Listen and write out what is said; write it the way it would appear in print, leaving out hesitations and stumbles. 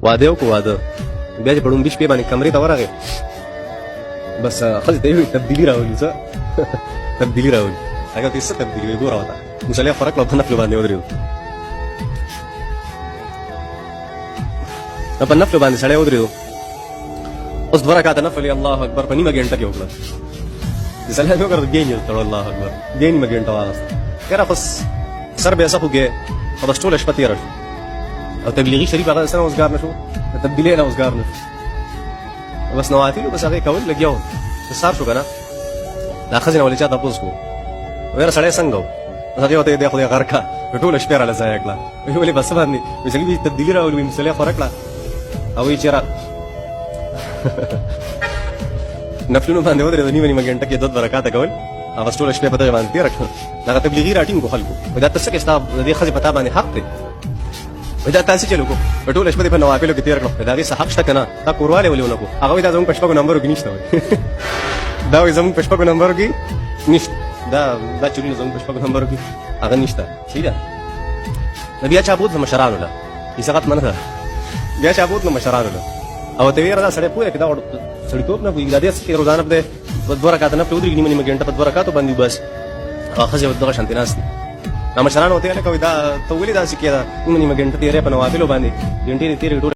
واده وکړو واده بیا چې په ړومبي شپې باندې کمرې ته ورغې بس ښځې ته یې وویل تبدیلي راولي څه تبدیلي راولي هغه ورته څه تبدیلي وایي ګوره ورته مصلي خوراک له په نفلو باندې ودرېدو په نفلو باندې سړی ودرېدو اوس دوه رکعته نفل یې الله اکبر په نیمه ګنټه کې وکړه د سړی مې وکړه بیا یې تړو الله اکبر بیا نیمه ګنټه واغسته یاره خو سر بیا څه خوږې او بس ټوله شپه تېره شو او تبلیغي شریف هغه څه نه اوزګار نه شو د تبدیلۍ نه اوزګار نه شو بس نوافلو بس هغې کول لګیا وم چې سار شو که نه دا ښځې نه ولې چا تپوس کړو ویره سړی څنګه و بس هغې ورته دی خدای غر کړه ټوله شپې راله ضایع کړه وایي ولې بس څه باندې وایي سړي وایي تبدیلي راولي وایي مصلي خوره کړه او وایي چېرې نفلونو باندې ودرېدو نیمه نیمه ګنټه کې دوه رکعاته کول هغه بس ټوله شپې په دغې باندې تېره کړه دغه تبلیغي راټینګو خلکو وایي دا ته څه کې ستا د دې ښځې په تا باندې حق دی وایي دا تاسې چلو کو په ټوله شپه دې په نوافلو کې تېره کړه د هغې څه حق شته که نه تا کوروالی ولې ونه کړو هغه وایي دا زموږ په شپږو نمبرو کې نشته وایي دا وایي زموږ په شپږو نمبرو کې نشته دا چورونه زموږ په شپږو نمبرو کې هغه نشته صحیح ده نو بیا چا بوتله مشرانو له کیسه ختمه نه ده بیا چا بوتله مشرانو له او ته ویره دا سړی پوهه کې دا سړیتوب نه پوهېږي دا داسې کې روزانه په دوه رکعاته نفل ودرېږي نیمه نیمه ګنټه په دوه رکعاتو باندې بس هغه ښځې دغه شانتې ناست دي دا مشران ورته ویل کوي دا ته ولې داسې کېده نیمه نیمه ګنټه تېرې په نوافلو باندې ګنټې دې تېرې